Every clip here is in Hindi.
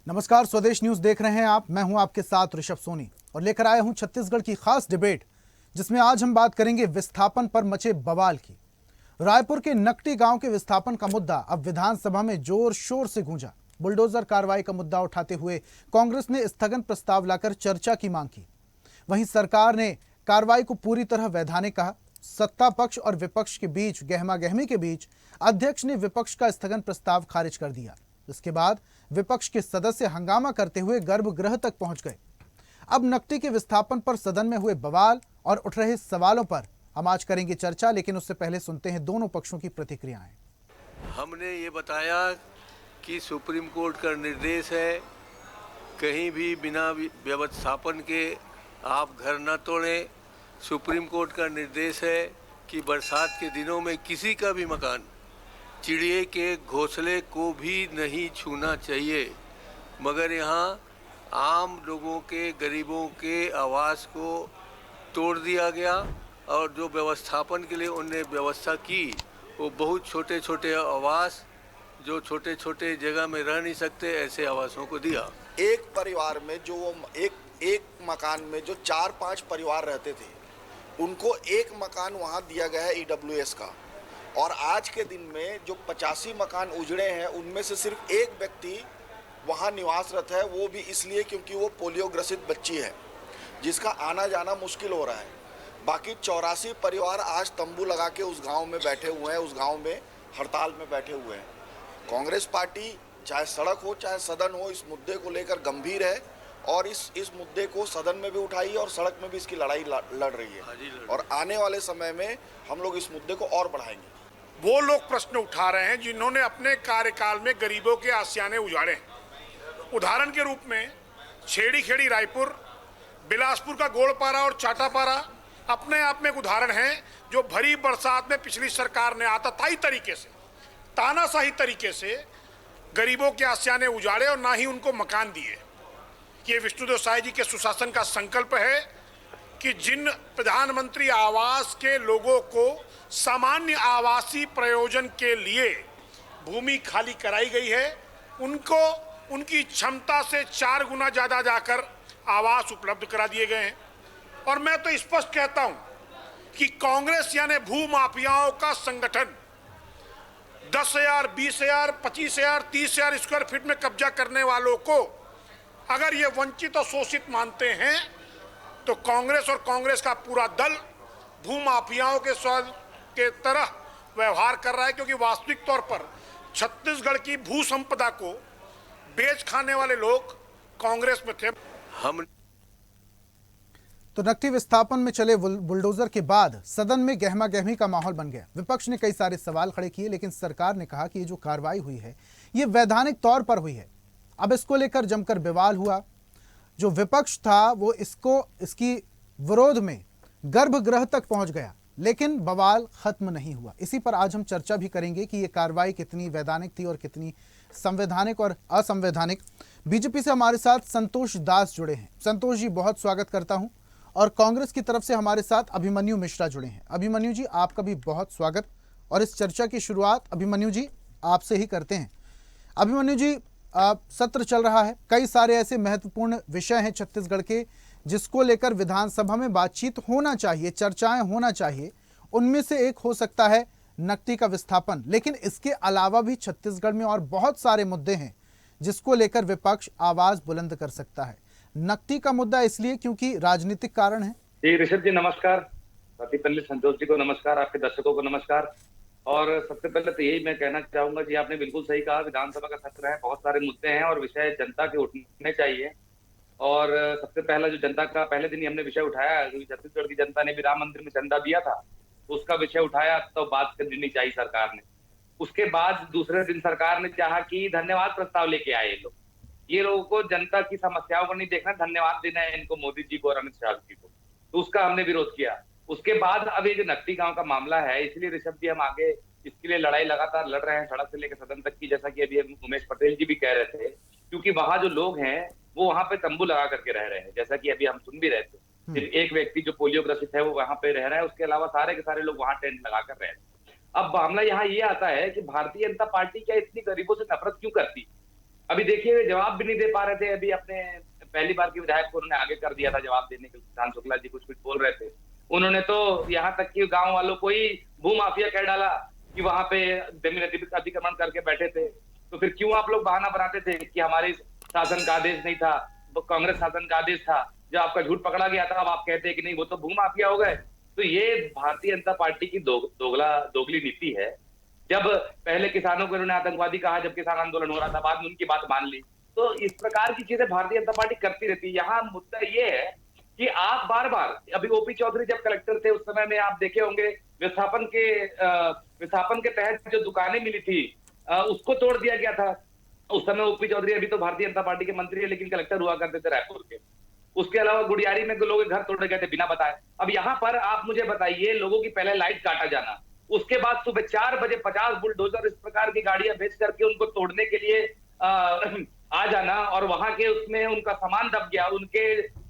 नमस्कार, स्वदेश न्यूज देख रहे हैं आप। मैं हूं आपके साथ ऋषभ सोनी और लेकर आया हूं छत्तीसगढ़ की खास डिबेट, जिसमें आज हम बात करेंगे विस्थापन पर मचे बवाल की। रायपुर के नकटी गांव के विस्थापन का मुद्दा अब विधानसभा में जोर शोर से गूंजा। बुलडोजर कार्रवाई का मुद्दा उठाते हुए कांग्रेस ने स्थगन प्रस्ताव लाकर चर्चा की मांग की। वहीं सरकार ने कार्रवाई को पूरी तरह वैधानिक कहा। सत्ता पक्ष और विपक्ष के बीच गहमागहमी के बीच अध्यक्ष ने विपक्ष का स्थगन प्रस्ताव खारिज कर दिया। इसके बाद विपक्ष के सदस्य हंगामा करते हुए गर्भगृह तक पहुंच गए। अब नकटी के विस्थापन पर सदन में हुए बवाल और उठ रहे सवालों पर हम आज करेंगे चर्चा, लेकिन उससे पहले सुनते हैं दोनों पक्षों की प्रतिक्रियाएं। हमने ये बताया कि सुप्रीम कोर्ट का निर्देश है, कहीं भी बिना व्यवस्थापन के आप घर न तोड़ें। सुप्रीम कोर्ट का निर्देश है कि बरसात के दिनों में किसी का भी मकान, चिड़िए के घोंसले को भी नहीं छूना चाहिए। मगर यहाँ आम लोगों के, गरीबों के आवास को तोड़ दिया गया और जो व्यवस्थापन के लिए उन्होंने व्यवस्था की वो बहुत छोटे छोटे आवास, जो छोटे छोटे जगह में रह नहीं सकते, ऐसे आवासों को दिया। एक परिवार में जो वो एक मकान में जो 4-5 परिवार रहते थे, उनको एक मकान वहाँ दिया गया है ईडब्ल्यूएस का। और आज के दिन में जो 85 मकान उजड़े हैं, उनमें से सिर्फ एक व्यक्ति वहाँ निवासरत है, वो भी इसलिए क्योंकि वो पोलियो ग्रसित बच्ची है, जिसका आना जाना मुश्किल हो रहा है। बाकी 84 परिवार आज तंबू लगा के उस गांव में बैठे हुए हैं, उस गांव में हड़ताल में बैठे हुए हैं। कांग्रेस पार्टी चाहे सड़क हो चाहे सदन हो, इस मुद्दे को लेकर गंभीर है और इस मुद्दे को सदन में भी उठाई और सड़क में भी इसकी लड़ाई लड़ रही है। और आने वाले समय में हम लोग इस मुद्दे को और बढ़ाएंगे। वो लोग प्रश्न उठा रहे हैं जिन्होंने अपने कार्यकाल में गरीबों के आशियाने उजाड़े। उदाहरण के रूप में छेड़ी खेड़ी रायपुर, बिलासपुर का गोलपारा और चाटापारा अपने आप में एक उदाहरण है, जो भरी बरसात में पिछली सरकार ने आतताई तरीके से, तानाशाही तरीके से गरीबों के आशियाने उजाड़े और ना ही उनको मकान दिए। ये विष्णुदेव साय जी के सुशासन का संकल्प है कि जिन प्रधानमंत्री आवास के लोगों को सामान्य आवासीय प्रयोजन के लिए भूमि खाली कराई गई है, उनको उनकी क्षमता से 4 गुना ज्यादा जाकर आवास उपलब्ध करा दिए गए हैं। और मैं तो स्पष्ट कहता हूं कि कांग्रेस यानी भू माफियाओं का संगठन 10,000, 20,000, 25,000, 30,000 स्क्वायर फीट में कब्जा करने वालों को अगर ये वंचित और शोषित मानते हैं, तो कांग्रेस और कांग्रेस का पूरा दल भू माफियाओं के तरह व्यवहार कर रहा है, क्योंकि वास्तविक तौर पर छत्तीसगढ़ की भू संपदा को बेच खाने वाले लोग कांग्रेस में थे। हम तो नकटी विस्थापन में चले बुलडोजर के बाद सदन में गहमागहमी का माहौल बन गया। विपक्ष ने कई सारे सवाल खड़े किए, लेकिन सरकार ने कहा कि ये जो कार्रवाई हुई है ये वैधानिक तौर पर हुई है। अब इसको लेकर जमकर विवाद हुआ। जो विपक्ष था वो इसकी विरोध में गर्भगृह तक पहुंच गया, लेकिन बवाल खत्म नहीं हुआ। इसी पर आज हम चर्चा भी करेंगे कि ये कार्रवाई कितनी वैधानिक थी और कितनी संवैधानिक और असंवैधानिक। बीजेपी से हमारे साथ संतोष दास जुड़े हैं। संतोष जी, बहुत स्वागत करता हूं। और कांग्रेस की तरफ से हमारे साथ अभिमन्यु मिश्रा जुड़े हैं। अभिमन्यु जी, आपका भी बहुत स्वागत। और इस चर्चा की शुरुआत अभिमन्यु जी आपसे ही करते हैं। अभिमन्यु जी, सत्र चल रहा है, कई सारे ऐसे महत्वपूर्ण विषय हैं छत्तीसगढ़ के जिसको लेकर विधानसभा में बातचीत होना चाहिए, चर्चाएं होना चाहिए। उनमें से एक हो सकता है नकटी का विस्थापन, लेकिन इसके अलावा भी छत्तीसगढ़ में और बहुत सारे मुद्दे हैं जिसको लेकर विपक्ष आवाज बुलंद कर सकता है। नकटी का मुद्दा इसलिए क्योंकि राजनीतिक कारण है। जी ऋषभ जी नमस्कार, सबसे पहले संतोष जी को नमस्कार, आपके दर्शकों को नमस्कार। और सबसे पहले तो यही मैं कहना चाहूंगा जी, आपने बिल्कुल सही कहा, विधानसभा का सत्र है, बहुत सारे मुद्दे हैं और विषय जनता के उठने चाहिए। और सबसे पहला जो जनता का पहले दिन ही हमने विषय उठाया, छत्तीसगढ़ की जनता ने भी राम मंदिर में चंदा दिया था, उसका विषय उठाया, तो बात करनी चाहिए सरकार ने। उसके बाद दूसरे दिन सरकार ने चाहा कि धन्यवाद प्रस्ताव लेके आए ये लोगों को जनता की समस्याओं को नहीं देखना, धन्यवाद देना है इनको, मोदी जी को और अमित शाह जी को, तो उसका हमने विरोध किया। उसके बाद अब ये जो नकटी गांव का मामला है, इसलिए ऋषभ जी हम आगे इसके लिए लड़ाई लगातार लड़ रहे हैं, सड़क से लेकर सदन तक की, जैसा कि अभी उमेश पटेल जी भी कह रहे थे, क्योंकि वहां जो लोग हैं वो वहां पे तंबू लगा करके रह रहे हैं, जैसा कि अभी हम सुन भी रहे थे। सिर्फ एक व्यक्ति जो पोलियो ग्रसित है वो वहां पे रह रहा है, उसके अलावा सारे के सारे लोग वहां टेंट लगा कर रहे हैं। अब मामला यहाँ ये आता है कि भारतीय जनता पार्टी क्या इतनी गरीबों से नफरत क्यों करती? अभी देखिए वे जवाब भी नहीं दे पा रहे थे। अभी अपने पहली बार के विधायक को उन्होंने आगे कर दिया था जवाब देने के लिए। सुशांत शुक्ला जी कुछ कुछ बोल रहे थे, उन्होंने तो यहाँ तक कि गांव वालों को ही भू माफिया कह डाला कि वहां पे जमीन अतिक्रमण करके बैठे थे। तो फिर क्यों आप लोग बहाना बनाते थे कि हमारे शासन का आदेश नहीं था, कांग्रेस शासन का आदेश था, जब आपका झूठ पकड़ा गया था अब आप कहते हैं कि नहीं वो तो भू माफिया हो गए। तो ये भारतीय जनता पार्टी की दोगली नीति है। जब पहले किसानों को इन्होंने आतंकवादी कहा जब किसान आंदोलन हो रहा था, बाद में उनकी बात मान ली। तो इस प्रकार की चीजें भारतीय जनता पार्टी करती रहती है। यहाँ मुद्दा ये है कि आप बार बार, अभी ओपी चौधरी जब कलेक्टर थे उस समय में आप देखे होंगे विस्थापन के तहत जो दुकानें मिली थी उसको तोड़ दिया गया था। उस समय ओपी चौधरी अभी तो भारतीय जनता पार्टी के मंत्री है लेकिन कलेक्टर हुआ करते थे रायपुर के। उसके अलावा गुड़ियारी में लोगों के घर तोड़े गए थे बिना बताए। अब यहाँ पर आप मुझे बताइए, लोगों की पहले लाइट काटा जाना, उसके बाद सुबह 4 बजे 50 बुलडोजर इस प्रकार की गाड़ियां भेज करके उनको तोड़ने के लिए आ जाना, और वहां के उसमें उनका सामान दब गया, उनके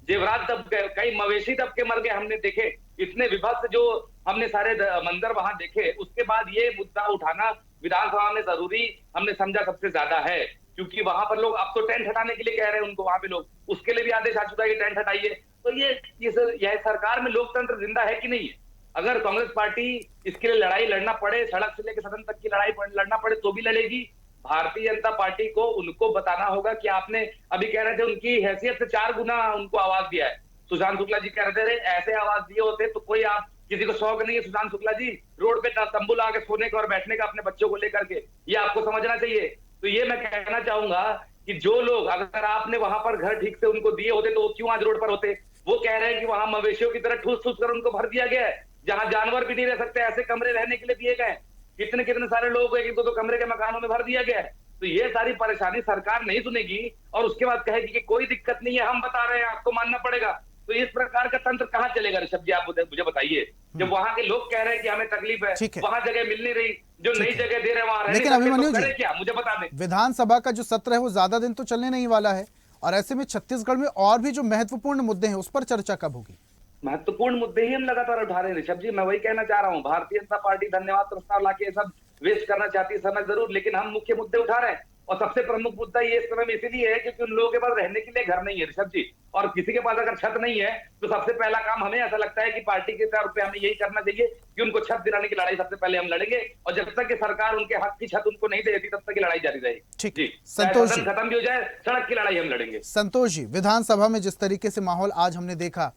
जेवरात दब गए, कई मवेशी दब के मर गए। हमने देखे इतने विभत्स जो हमने सारे मंदिर वहां देखे। उसके बाद ये मुद्दा उठाना विधानसभा में जरूरी हमने समझा सबसे ज्यादा है, क्योंकि वहां पर लोग अब तो टेंट हटाने के लिए कह रहे हैं उनको, वहां पे लोग उसके लिए भी आदेश आ चुका है कि टेंट हटाइए। तो ये सरकार में लोकतंत्र जिंदा है कि नहीं है? अगर कांग्रेस पार्टी इसके लिए लड़ाई लड़ना पड़े, सड़क से लेकर सदन तक की लड़ाई लड़ना पड़े तो भी लड़ेगी। भारतीय जनता पार्टी को उनको बताना होगा कि आपने अभी कह रहे थे उनकी हैसियत से 4 गुना उनको आवाज दिया है। सुशांत शुक्ला जी कह रहे थे ऐसे आवाज दिए होते तो कोई आप किसी को शौक नहीं है सुशांत शुक्ला जी रोड पे तंबू लगा के सोने का और बैठने का अपने बच्चों को लेकर के, ये आपको समझना चाहिए। तो ये मैं कहना चाहूंगा कि जो लोग, अगर आपने वहां पर घर ठीक से उनको दिए होते तो वो क्यों आज रोड पर होते? वो कह रहे हैं कि वहां मवेशियों की तरह ठूस ठूस कर उनको भर दिया गया है, जहां जानवर भी नहीं रह सकते, ऐसे कमरे रहने के लिए दिए गए। कितने कितने सारे लोग एक दो कमरे के मकानों में भर दिया गया है। तो ये सारी परेशानी सरकार नहीं सुनेगी और उसके बाद कहेगी कि कोई दिक्कत नहीं है, हम बता रहे हैं आपको मानना पड़ेगा। तो इस प्रकार का तंत्र कहां चलेगा ऋषभ जी, आप मुझे बताइए। जब वहां के लोग कह रहे हैं कि हमें तकलीफ है, वहां जगह मिल नहीं रही, जो नई जगह दे रहे हैं वहां, लेकिन अभिमन्यु जी क्या मुझे बता दें, विधानसभा का जो सत्र है वो ज्यादा दिन तो चलने नहीं वाला है, और ऐसे में छत्तीसगढ़ में और भी जो महत्वपूर्ण मुद्दे हैं उस पर चर्चा कब होगी? महत्वपूर्ण मुद्दे ही हम लगातार उठा रहे हैं ऋषभ जी। मैं वही कहना चाह रहा हूँ, भारतीय जनता पार्टी धन्यवाद प्रस्ताव लाके सब वेस्ट करना चाहती है समय जरूर, लेकिन हम मुख्य मुद्दे उठा रहे हैं। और सबसे प्रमुख मुद्दा ये इस समय में इसीलिए है क्योंकि उन लोगों के पास रहने के लिए घर नहीं है ऋषभ जी, और किसी के पास अगर छत नहीं है तो सबसे पहला काम हमें ऐसा लगता है कि पार्टी के तौर पे हमें यही करना चाहिए कि उनको छत दिलाने की लड़ाई सबसे पहले हम लड़ेंगे, और जब तक कि सरकार उनके हक की छत उनको नहीं देती तब तक की लड़ाई जारी रहेगी। ठीक जी, संतोष जी, खत्म भी हो जाए, सड़क की लड़ाई हम लड़ेंगे। संतोष जी, विधानसभा में जिस तरीके से माहौल आज हमने देखा,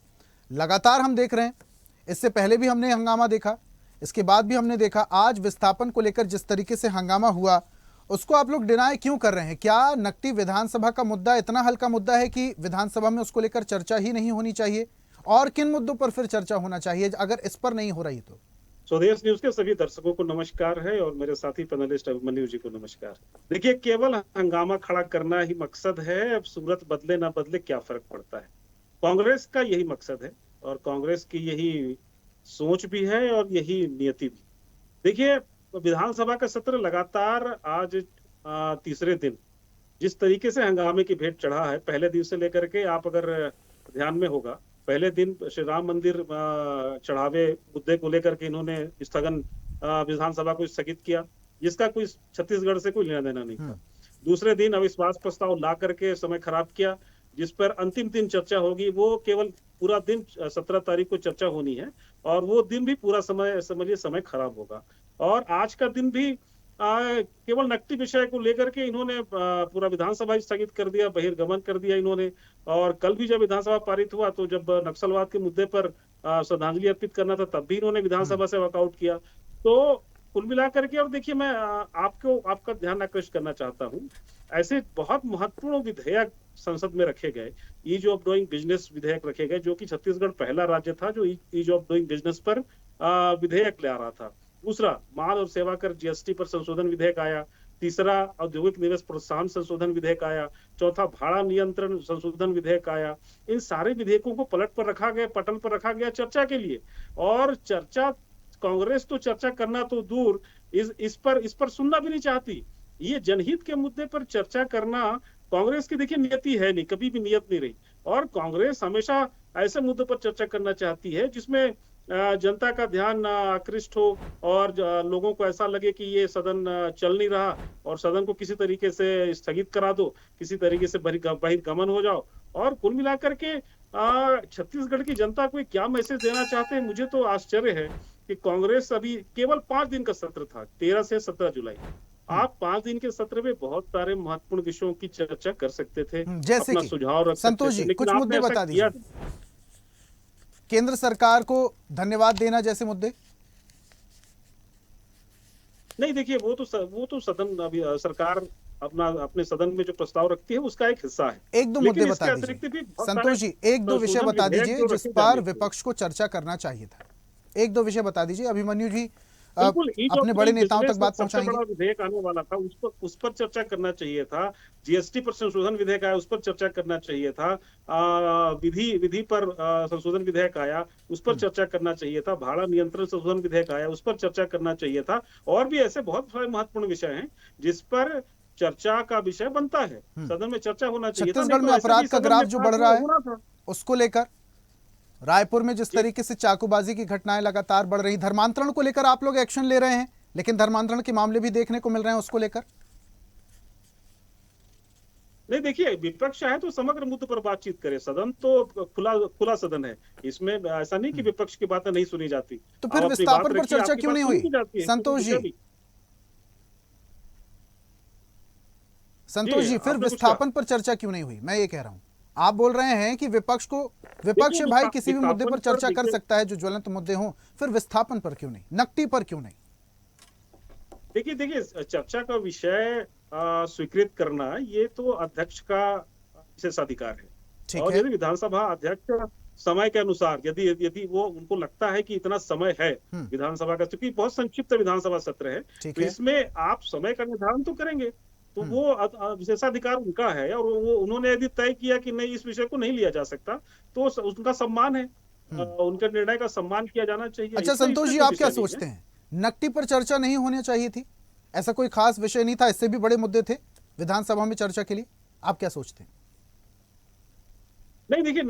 लगातार हम देख रहे हैं, इससे पहले भी हमने हंगामा देखा, इसके बाद भी हमने देखा, आज विस्थापन को लेकर जिस तरीके से हंगामा हुआ उसको आप लोग डिनाई क्यों कर रहे हैं? क्या नकटी विधानसभा का मुद्दा इतना हल्का मुद्दा है कि विधानसभा में उसको लेकर चर्चा ही नहीं होनी चाहिए? और किन मुद्दों पर फिर चर्चा होना चाहिए अगर इस पर नहीं हो रही तो? स्वदेश न्यूज के सभी दर्शकों को नमस्कार है और मेरे साथी पैनलिस्ट अभिमन्यु जी को नमस्कार। देखिए, केवल हंगामा खड़ा करना ही मकसद है, अब सूरत बदले ना बदले क्या फर्क पड़ता है। कांग्रेस का यही मकसद है और कांग्रेस की यही सोच भी है और यही नियति भी। देखिए, विधानसभा का सत्र लगातार आज तीसरे दिन जिस तरीके से हंगामे की भेंट चढ़ा है, पहले दिन से लेकर के, आप अगर ध्यान में होगा, पहले दिन श्री राम मंदिर चढ़ावे मुद्दे को लेकर के इन्होंने स्थगन विधानसभा को स्थगित किया, जिसका कोई छत्तीसगढ़ से कोई लेना देना नहीं था। दूसरे दिन अविश्वास प्रस्ताव ला करके समय खराब किया, जिस पर अंतिम दिन चर्चा होगी। वो केवल पूरा दिन 17 तारीख को चर्चा होनी है और वो दिन भी पूरा समय खराब होगा। और आज का दिन भी केवल नकटी विषय को लेकर के इन्होंने पूरा विधानसभा स्थगित कर दिया, बहिर्गमन कर दिया इन्होंने। और कल भी जब विधानसभा पारित हुआ तो जब नक्सलवाद के मुद्दे पर श्रद्धांजलि अर्पित करना था तब भी इन्होंने विधानसभा से वॉकआउट किया। तो कुल मिलाकर के, और देखिए, मैं आपका ध्यान आकर्षित करना चाहता हूँ, ऐसे बहुत महत्वपूर्ण विधेयक संसद में रखे गए। ईज ऑफ डूइंग बिजनेस विधेयक रखे गए, जो कि छत्तीसगढ़ पहला राज्य था जो ईज ऑफ डूइंग बिजनेस पर विधेयक ले आ रहा था। दूसरा, माल और सेवा कर जीएसटी पर संशोधन विधेयक आया। तीसरा, औद्योगिक निवेश प्रोत्साहन संशोधन विधेयक आया। चौथा, भाड़ा नियंत्रण संशोधन विधेयक आया। इन सारे विधेयकों को पटल पर रखा गया चर्चा के लिए। और चर्चा, कांग्रेस तो चर्चा करना तो दूर, इस पर सुनना भी नहीं चाहती। ये जनहित के मुद्दे पर चर्चा करना कांग्रेस की, देखिए, नियति है नहीं, कभी भी नियत नहीं रही। और कांग्रेस हमेशा ऐसे मुद्दों पर चर्चा करना चाहती है जिसमें जनता का ध्यान आकृष्ट हो और लोगों को ऐसा लगे कि ये सदन चल नहीं रहा और सदन को किसी तरीके से स्थगित करा दो, किसी तरीके से बहिर्गमन हो जाओ। और कुल मिलाकर के छत्तीसगढ़ की जनता को क्या मैसेज देना चाहते हैं, मुझे तो आश्चर्य है कि कांग्रेस अभी केवल 5 दिन का सत्र था, 13 से 17 जुलाई। आप 5 दिन के सत्र में बहुत सारे महत्वपूर्ण विषयों की चर्चा कर सकते थे, जैसे अपना कि सुझाव रख सकते संतोष थे, जी लेकिन कुछ आपने मुद्दे ऐसा बता किया दीजिए। केंद्र सरकार को धन्यवाद देना जैसे मुद्दे। नहीं। देखिए, वो तो सदन अभी सरकार अपने सदन में जो प्रस्ताव रखती है उसका एक हिस्सा है। एक दो लेकिन मुद्दे इसके बता अतिरिक्त भी दीजिए बहुत संतोष जी, सारे एक दो विषय संशोधन बता विधेयक दीजिए जो जिस रखे पर जाने थे। विपक्ष को चर्चा करना चाहिए था। एक दो विषय बता दीजिए। अभिमन्यु जी बिल्कुल, अपने बड़े नेताओं तक बात सबसे पहुंचाएंगे। बड़ा विधेयक आने वाला था, उस पर चर्चा करना चाहिए था। जीएसटी पर संशोधन विधेयक आया, उस पर चर्चा करना चाहिए था। विधि पर संशोधन विधेयक आया, उस पर चर्चा करना चाहिए था। भाड़ा नियंत्रण संशोधन विधेयक आया, उस पर चर्चा करना चाहिए था। और भी ऐसे बहुत सारे महत्वपूर्ण विषय हैं जिस पर चर्चा का विषय बनता है, सदन में चर्चा होना चाहिए था। छत्तीसगढ़ में अपराध का ग्राफ जो बढ़ रहा है उसको लेकर, रायपुर में जिस तरीके से चाकूबाजी की घटनाएं लगातार बढ़ रही, धर्मांतरण को लेकर आप लोग एक्शन ले रहे हैं, लेकिन धर्मांतरण के मामले भी देखने को मिल रहे हैं, उसको लेकर नहीं। देखिए, विपक्ष है तो समग्र मुद्दे पर बातचीत करे। सदन तो खुला सदन है, इसमें ऐसा नहीं कि विपक्ष की बातें नहीं सुनी जाती। तो फिर विस्थापन पर चर्चा क्यों नहीं हुई संतोष जी? संतोष जी, फिर विस्थापन पर चर्चा क्यों नहीं हुई? मैं ये कह रहा हूं, आप बोल रहे हैं कि विपक्ष भाई किसी भी मुद्दे पर चर्चा कर सकता है जो ज्वलंत मुद्दे हों, फिर विस्थापन पर क्यों नहीं, नकटी पर क्यों नहीं? देखिए, चर्चा का विषय स्वीकृत करना ये तो अध्यक्ष का विशेषाधिकार है। और यदि विधानसभा अध्यक्ष समय के अनुसार यदि वो उनको लगता है कि इतना समय है विधानसभा का, क्योंकि बहुत संक्षिप्त विधानसभा सत्र है, तो इसमें आप समय का निर्धारण तो करेंगे, तो वो विशेषाधिकार उनका है। और वो उन्होंने यदि तय किया कि नहीं, इस विषय को नहीं लिया जा सकता, तो उनका सम्मान है, उनके निर्णय का सम्मान किया जाना चाहिए। अच्छा संतोष जी, आप क्या सोचते हैं, नकटी पर चर्चा नहीं होनी चाहिए थी? ऐसा कोई खास विषय नहीं था, इससे भी बड़े मुद्दे थे विधानसभा में चर्चा के लिए, आप क्या सोचते हैं? नहीं, देखिए,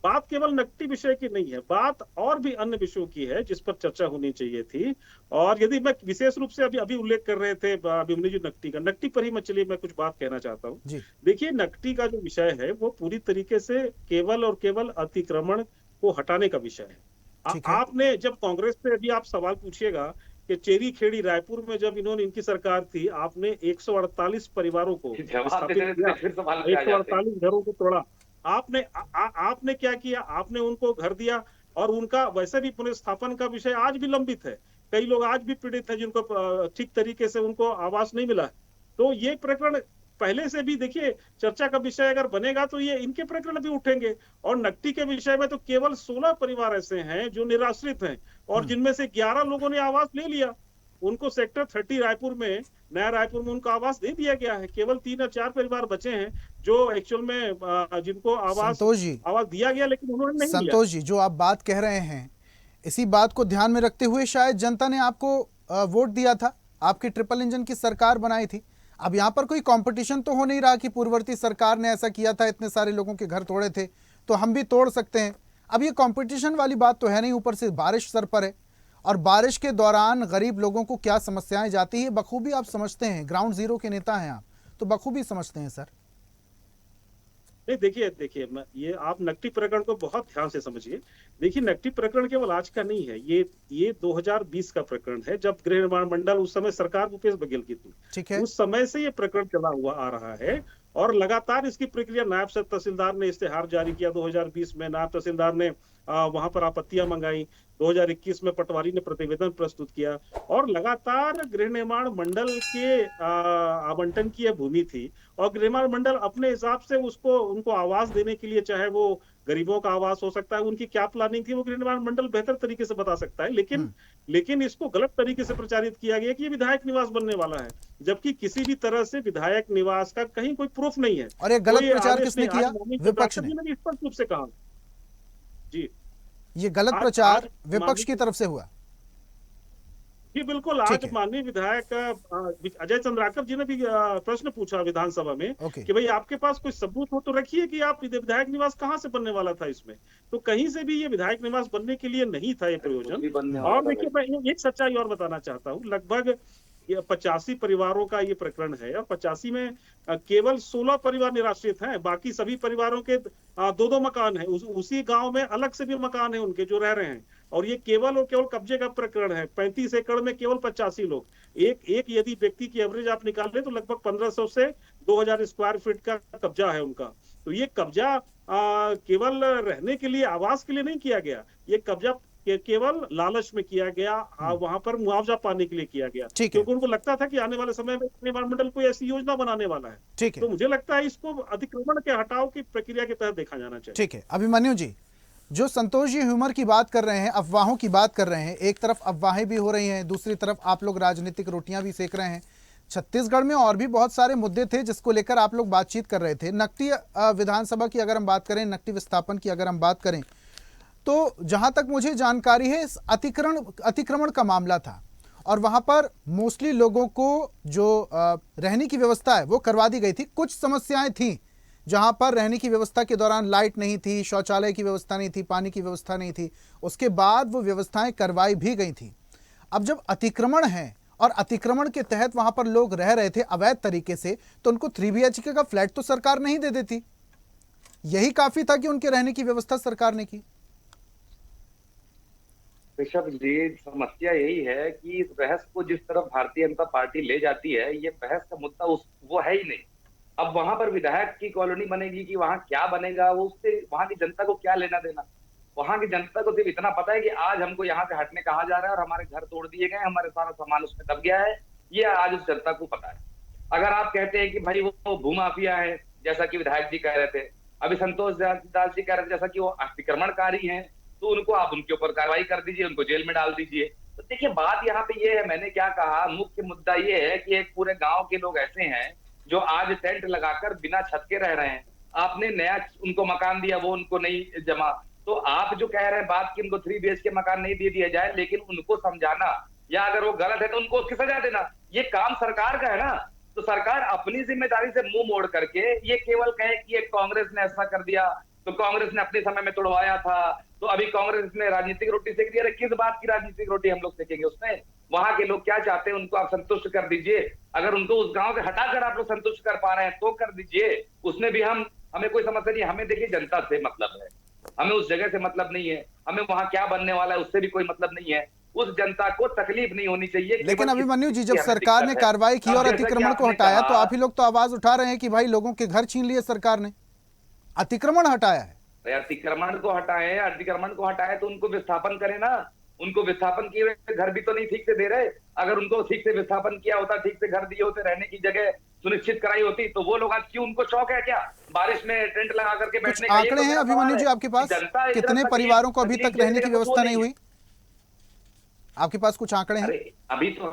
बात केवल नकटी विषय की नहीं है, बात और भी अन्य विषयों की है जिस पर चर्चा होनी चाहिए थी। और यदि मैं विशेष रूप से अभी उल्लेख कर रहे थे अभिमन्यु जी नकटी पर ही मैं कुछ बात कहना चाहता हूँ। देखिए, नकटी का जो विषय है वो पूरी तरीके से केवल और केवल अतिक्रमण को हटाने का विषय है। आपने जब कांग्रेस से अभी आप सवाल पूछिएगा कि चेरी खेड़ी रायपुर में जब इनकी सरकार थी, आपने 148 परिवारों को स्थापित किया, 148 घरों को तोड़ा। आपने क्या किया? आपने उनको घर दिया और उनका वैसे भी पुनर्स्थापन का विषय आज भी लंबित है। कई लोग आज भी पीड़ित हैं जिनको ठीक तरीके से उनको आवास नहीं मिला। तो ये प्रकरण पहले से भी, देखिए, चर्चा का विषय अगर बनेगा तो ये इनके प्रकरण भी उठेंगे। और नकटी के विषय में तो केवल 16 परिवार ऐसे हैं जो निराश्रित हैं और जिनमें से 11 लोगों ने आवास ले लिया। उनको सेक्टर 30 रायपुर में, नया रायपुर में उनको आवास दे दिया गया है। केवल 3 या 4 परिवार बचे हैं जो एक्चुअल में जिनको आवास दिया गया, लेकिन उन्होंने नहीं लिया। संतोष जी, जो आप बात कह रहे हैं, इसी बात को ध्यान में रखते हुए शायद जनता ने आपको वोट दिया था, आपकी ट्रिपल इंजन की सरकार बनाई थी। अब यहाँ पर कोई कंपटीशन तो हो नहीं रहा कि पूर्ववर्ती सरकार ने ऐसा किया था, इतने सारे लोगों के घर तोड़े थे तो हम भी तोड़ सकते हैं। अब ये कंपटीशन वाली बात तो है नहीं, ऊपर से बारिश सर पर है और बारिश के दौरान गरीब लोगों को क्या समस्याएं जाती है बखूबी आप समझते हैं, ग्राउंड जीरो के नेता हैं आप, तो बखूबी समझते हैं सर। नहीं, देखिए, ये आप नकटी प्रकरण को बहुत ध्यान से समझिए। देखिए, नकटी प्रकरण केवल आज का नहीं है, ये 2020 का प्रकरण है, जब गृह निर्माण मंडल, उस समय सरकार भूपेश बघेल की थी, ठीक है, उस समय से ये प्रकरण चला हुआ आ रहा है। और लगातार इसकी प्रक्रिया, नायब तहसीलदार ने इश्तेहार जारी किया 2020 में, नायब तहसीलदार ने वहां पर आपत्तियां मंगाई, 2021 में पटवारी ने प्रतिवेदन प्रस्तुत किया और लगातार गृह निर्माण मंडल के आवंटन की यह भूमि थी। और गृह निर्माण मंडल अपने हिसाब से उनको आवास देने के लिए, चाहे वो गरीबों का आवास हो सकता है, उनकी क्या प्लानिंग थी वो गृह निर्माण मंडल बेहतर तरीके से बता सकता है। लेकिन इसको गलत तरीके से प्रचारित किया गया कि ये विधायक निवास बनने वाला है, जबकि किसी भी तरह से विधायक निवास का कहीं कोई प्रूफ नहीं है। और ये गलत प्रचार किसने किया? विपक्ष ने स्पष्ट रूप से कहा। जी, ये गलत प्रचार विपक्ष की तरफ से हुआ। जी बिल्कुल। ठीक आज है। माननीय विधायक अजय चंद्राकर जी ने भी प्रश्न पूछा विधानसभा में ओके। कि भाई आपके पास कोई सबूत हो तो रखिए कि आप विधायक निवास कहाँ से बनने वाला था इसमें। तो कहीं से भी ये विधायक निवास बनने के लिए नहीं था ये कुछ प्रयोजन। भी बनने हम्म। वाला और था देखिए भाई। मैं एक सच्चाई और बताना चाहता हूँ। लगभग ये 85 परिवारों का ये प्रकरण है और 85 में केवल 16 परिवार निराश्रित हैं। बाकी सभी परिवारों के दो दो मकान है। उसी गांव में अलग से भी मकान है उनके जो रह रहे हैं। और ये केवल और केवल कब्जे का प्रकरण है। 35 एकड़ में केवल 85 लोग। एक एक यदि व्यक्ति की एवरेज आप निकाल ले तो लगभग 1500 से 2000 स्क्वायर फीट का कब्जा है उनका। तो ये कब्जा केवल रहने के लिए, आवास के लिए नहीं किया गया। ये कब्जा केवल लालच में किया गया, वहां पर मुआवजा पाने के लिए किया गया, ठीक है। क्योंकि उनको लगता था कि आने वाले समय में एनवायरमेंटल कोई ऐसी योजना बनाने वाला है। ठीक है। तो मुझे लगता है इसको अतिक्रमण के हटाव की प्रक्रिया के तहत देखा जाना चाहिए। ठीक है। अभिमन्यु जी, जो संतोष जी ह्यूमर की बात कर रहे हैं, अफवाहों की बात कर रहे हैं, एक तरफ अफवाहें भी हो रही हैं, दूसरी तरफ आप लोग राजनीतिक रोटियां भी सेक रहे हैं। छत्तीसगढ़ में और भी बहुत सारे मुद्दे थे जिसको लेकर आप लोग बातचीत कर रहे थे। नकटी विधानसभा की अगर हम बात करें, नकटी विस्थापन की अगर हम बात करें, तो जहां तक मुझे जानकारी है, इस अतिक्रमण का मामला था और वहां पर मोस्टली लोगों को जो रहने की व्यवस्था है वो करवा दी गई थी। कुछ समस्याएं थी जहां पर रहने की व्यवस्था के दौरान लाइट नहीं थी, शौचालय की व्यवस्था नहीं थी, पानी की व्यवस्था नहीं थी। उसके बाद वो व्यवस्थाएं करवाई भी गई थी। अब जब अतिक्रमण है और अतिक्रमण के तहत वहां पर लोग रह रहे थे अवैध तरीके से, तो उनको 3 BHK का फ्लैट तो सरकार नहीं दे देती। यही काफी था कि उनके रहने की व्यवस्था सरकार ने की। ऋषभ जी, समस्या यही है कि इस बहस को जिस तरफ भारतीय जनता पार्टी ले जाती है, ये बहस का मुद्दा वो है ही नहीं। अब वहां पर विधायक की कॉलोनी बनेगी कि वहां क्या बनेगा, वो उससे वहां की जनता को क्या लेना देना। वहां की जनता को सिर्फ इतना पता है कि आज हमको यहाँ से हटने कहा जा रहा है और हमारे घर तोड़ दिए गए, हमारे सारा सामान उसमें दब गया है। ये आज उस जनता को पता है। अगर आप कहते हैं कि भाई वो भूमाफिया है, जैसा कि विधायक जी कह रहे थे, अभी संतोष दास जी कह रहे थे जैसा कि वो अतिक्रमणकारी हैं, तो उनको आप उनके ऊपर कार्रवाई कर दीजिए, उनको जेल में डाल दीजिए। तो देखिए बात यहाँ पे ये है, मैंने क्या कहा, मुख्य मुद्दा ये है कि एक पूरे गांव के लोग ऐसे हैं जो आज टेंट लगाकर बिना छत के रह रहे हैं। आपने नया उनको मकान दिया, वो उनको नहीं जमा। तो आप जो कह रहे हैं बात कि उनको 3 BHK मकान नहीं दे दिया जाए, लेकिन उनको समझाना, या अगर वो गलत है तो उनको उसकी सजा देना, ये काम सरकार का है ना। तो सरकार अपनी जिम्मेदारी से मुंह मोड़ करके ये केवल कहे कि ये कांग्रेस ने ऐसा कर दिया, तो कांग्रेस ने अपने समय में तोड़वाया था, तो अभी कांग्रेस ने राजनीतिक रोटी सेक दी। अरे किस बात की राजनीतिक रोटी हम लोग सेकेंगे उसमें? वहां के लोग क्या चाहते हैं उनको आप संतुष्ट कर दीजिए। अगर उनको उस गांव से हटाकर आप लोग संतुष्ट कर पा रहे हैं तो कर दीजिए, उसमें भी हमें कोई समस्या नहीं। हमें देखिए जनता से मतलब है, हमें उस जगह से मतलब नहीं है, हमें वहां क्या बनने वाला है उससे भी कोई मतलब नहीं है। उस जनता को तकलीफ नहीं होनी चाहिए। लेकिन अभिमन्यु जी, जब सरकार ने कार्रवाई की और अतिक्रमण को हटाया, तो आप ही लोग तो आवाज उठा रहे हैं कि भाई लोगों के घर छीन लिए सरकार ने, अतिक्रमण हटाया है। अतिक्रमण को हटाए तो उनको विस्थापन करें ना। उनको विस्थापन किए हुए घर भी तो नहीं ठीक से दे रहे। अगर उनको ठीक से विस्थापन किया होता, ठीक से घर दिए होते, रहने की जगह सुनिश्चित कराई होती, तो वो लोग आज क्यों, उनको शौक है क्या बारिश में टेंट लगा करके बैठने का? आंकड़े हैं अभिमन्यु जी आपके पास, कितने परिवारों को अभी तक रहने की व्यवस्था नहीं हुई? आपके पास कुछ आंकड़े हैं? अरे अभी तो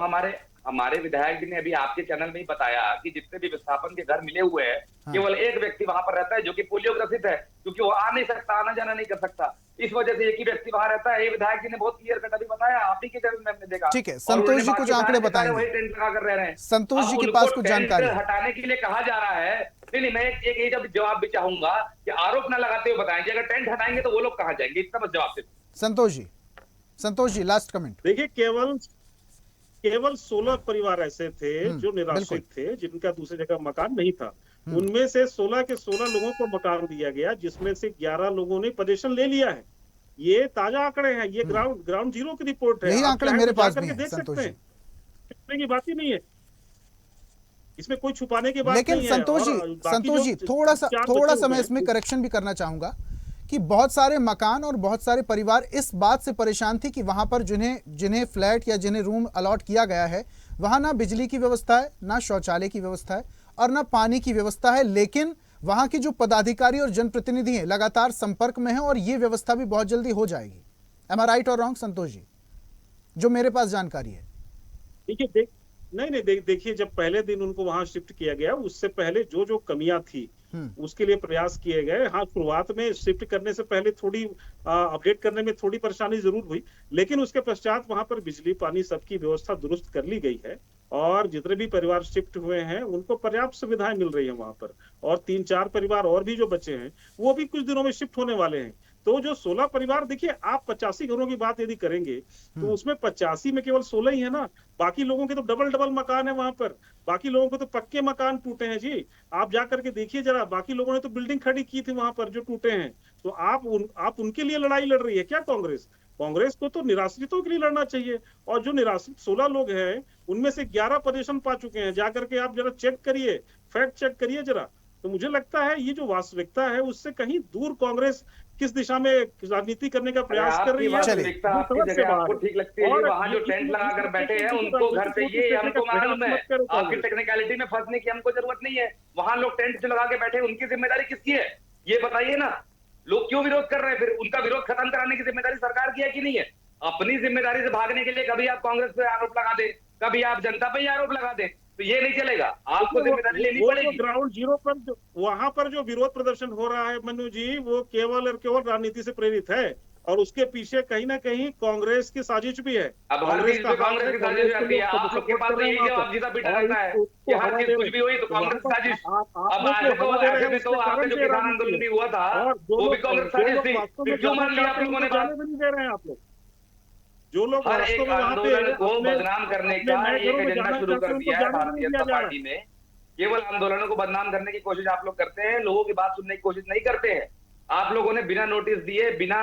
हमारे विधायक जी ने अभी आपके चैनल में ही बताया कि जितने भी विस्थापन के घर मिले हुए हैं, केवल एक व्यक्ति वहां पर रहता है जो कि पोलियो ग्रसित है, क्योंकि वो आ नहीं सकता, आना जाना नहीं कर सकता। इस वजह से एक ही व्यक्ति वहां रहता है। ये विधायक जी ने बहुत क्लियर कट अभी बताया, आप ही के चैनल में हमने देखा। ठीक है, संतोष जी कुछ आंकड़े बताएंगे। वही टेंट लगा कर रह रहे हैं। संतोष जी के पास कुछ जानकारी हटाने के लिए कहा जा रहा है। नहीं, मैं एक जवाब भी चाहूंगा कि आरोप न लगाते हुए बताएंगे, अगर टेंट हटाएंगे तो वो लोग कहाँ जाएंगे, इतना बस जवाब दे। Santosh ji last comment. देखिए केवल 16 परिवार ऐसे थे जो निराश्रित थे, जिनका दूसरी जगह मकान नहीं था। उनमें से 16 के 16 लोगों को मकान दिया गया, जिसमें से 11 लोगों ने पोजीशन ले लिया है। ये ताजा आंकड़े हैं, ये ग्राउंड जीरो की रिपोर्ट है। यही आंकड़े मेरे पास भी हैं संतोष जी। छुपाने की बात ही नहीं है, इसमें कोई छुपाने की बात लेकिन नहीं है। संतोष जी थोड़ा सा मैं इसमें करेक्शन भी करना चाहूंगा कि बहुत सारे मकान और बहुत सारे परिवार इस बात से परेशान थी कि वहां पर जिन्हें फ्लैट या जिन्हें रूम अलॉट किया गया है, वहां ना बिजली की व्यवस्था है, ना शौचालय की व्यवस्था है और ना पानी की व्यवस्था है। लेकिन वहां की जो पदाधिकारी और जनप्रतिनिधि हैं लगातार संपर्क में हैं और ये व्यवस्था भी बहुत जल्दी हो जाएगी। एम आई राइट और रॉन्ग संतोष जी, जो मेरे पास जानकारी है? देखिए देखिए, जब पहले दिन उनको वहां शिफ्ट किया गया, उससे पहले जो कमियां थी उसके लिए प्रयास किए गए। हाँ, शुरुआत में शिफ्ट करने से पहले थोड़ी अपडेट करने में थोड़ी परेशानी जरूर हुई, लेकिन उसके पश्चात वहां पर बिजली पानी सबकी व्यवस्था दुरुस्त कर ली गई है और जितने भी परिवार शिफ्ट हुए हैं उनको पर्याप्त सुविधाएं मिल रही है वहां पर। और 3-4 परिवार और भी जो बचे हैं वो भी कुछ दिनों में शिफ्ट होने वाले हैं। तो जो 16 परिवार, देखिए आप 85 घरों की बात यदि करेंगे तो उसमें 85 में केवल 16 ही है ना, बाकी लोगों के तो डबल मकान है वहां पर, बाकी लोगों के तो पक्के मकान टूटे हैं जी। आप जाकर के देखिए जरा, बाकी लोगों ने तो बिल्डिंग खड़ी की थी वहां पर जो टूटे हैं। तो आप उनके लिए लड़ाई लड़ रही है क्या कांग्रेस? कांग्रेस को तो निराश्रितों के लिए लड़ना चाहिए। और जो निराश्रित 16 लोग हैं उनमें से 11 पोजीशन पा चुके हैं, जाकर के आप जरा चेक करिए, फैक्ट चेक करिए जरा। तो मुझे लगता है ये जो वास्तविकता है उससे कहीं दूर कांग्रेस किस दिशा में राजनीति करने का प्रयास कर रही है। आपकी जगह आपको ठीक लगती है, वहाँ जो टेंट लगा कर बैठे हैं उनको घर चाहिए, हमको मालूम है। आपकी टेक्निकलिटी में फंसने की हमको जरूरत नहीं है। वहाँ लोग टेंट जो लगा के बैठे, उनकी जिम्मेदारी किसकी है ये बताइए ना। लोग क्यों विरोध कर रहे हैं? फिर उनका विरोध खत्म कराने की जिम्मेदारी सरकार की है कि नहीं है? अपनी जिम्मेदारी से भागने के लिए कभी आप कांग्रेस पे आरोप लगा दे, कभी आप जनता पे ही आरोप लगा दे, तो ये नहीं चलेगा। आपको जिम्मेदारी लेनी पड़ेगी। ग्राउंड जीरो पर वहां पर जो विरोध प्रदर्शन हो रहा है मनु जी, वो केवल और केवल राजनीति से प्रेरित है और उसके पीछे कहीं ना कहीं कांग्रेस की साजिश भी है। अब हर चीज पे कांग्रेस की साजिश रहती है। आप लोग के पास तो यही जवाब जीता पीटा रहता है कि हर चीज कुछ भी हुई तो कांग्रेस साजिश। अब ऐसे तो आपके जो किसान आंदोलन भी हुआ था वो भी कांग्रेस साजिश थी, फिर क्यों मान लिया आप लोगों ने? जाने भी नहीं दे रहे हैं आप लोग। जो लोग हर एक आंदोलन को बदनाम करने का एक एजेंडा शुरू कर दिया है भारतीय जनता पार्टी ने। केवल आंदोलनों को बदनाम करने की कोशिश आप लोग करते हैं, लोगों की बात सुनने की कोशिश नहीं करते हैं। आप लोगों ने बिना नोटिस दिए, बिना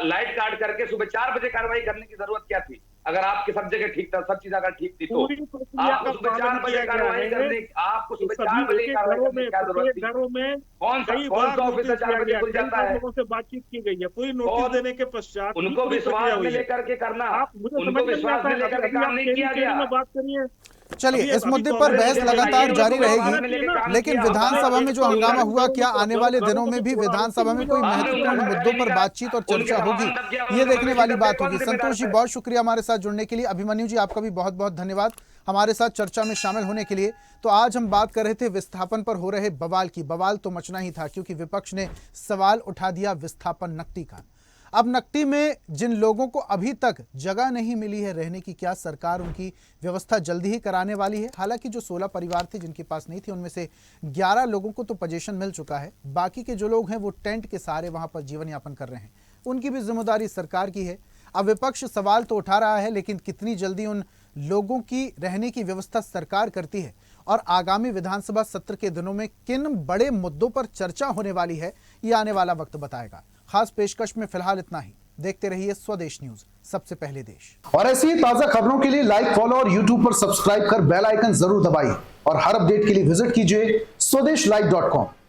लाइट काट करके सुबह 4 बजे कार्रवाई करने की जरूरत क्या थी? अगर आपकी सब जगह ठीक था, सब चीज अगर ठीक थी तो आपको सुबह 4 बजे कार्रवाई करने, आपको सुबह 4 बजे कार्रवाई करने की क्या जरूरत थी? घरों में कौन सा ऑफिसर 4 बजे खुल जाता है? लोगों से बातचीत की गई है, पूरी नोटिस देने के पश्चात उनको विश्वास में लेकर के करना, उनको विश्वास में लेकर के काम नहीं किया गया। बात करिए। चलिए, इस मुद्दे पर बहस लगातार जारी रहेगी, लेकिन विधानसभा में जो हंगामा हुआ, क्या आने वाले दिनों में भी विधानसभा में कोई महत्वपूर्ण मुद्दों पर बातचीत और चर्चा होगी, ये देखने वाली बात होगी। संतोष जी, बहुत शुक्रिया हमारे साथ जुड़ने के लिए। अभिमन्यु जी, आपका भी बहुत बहुत धन्यवाद हमारे साथ चर्चा में शामिल होने के लिए। तो आज हम बात कर रहे थे विस्थापन पर हो रहे बवाल की। बवाल तो मचना ही था क्योंकि विपक्ष ने सवाल उठा दिया विस्थापन नकटी का। अब नकटी में जिन लोगों को अभी तक जगह नहीं मिली है रहने की, क्या सरकार उनकी व्यवस्था जल्दी ही कराने वाली है? हालांकि जो 16 परिवार थे जिनके पास नहीं थे, उनमें से 11 लोगों को तो पोजीशन मिल चुका है। बाकी के जो लोग हैं वो टेंट के सहारे वहां पर जीवन यापन कर रहे हैं, उनकी भी जिम्मेदारी सरकार की है। अब विपक्ष सवाल तो उठा रहा है, लेकिन कितनी जल्दी उन लोगों की रहने की व्यवस्था सरकार करती है और आगामी विधानसभा सत्र के दिनों में किन बड़े मुद्दों पर चर्चा होने वाली है, ये आने वाला वक्त बताएगा। खास पेशकश में फिलहाल इतना ही। देखते रहिए स्वदेश न्यूज, सबसे पहले देश। और ऐसी ही ताजा खबरों के लिए लाइक, फॉलो और यूट्यूब पर सब्सक्राइब कर बेल आइकन जरूर दबाइए और हर अपडेट के लिए विजिट कीजिए स्वदेशलाइव.com।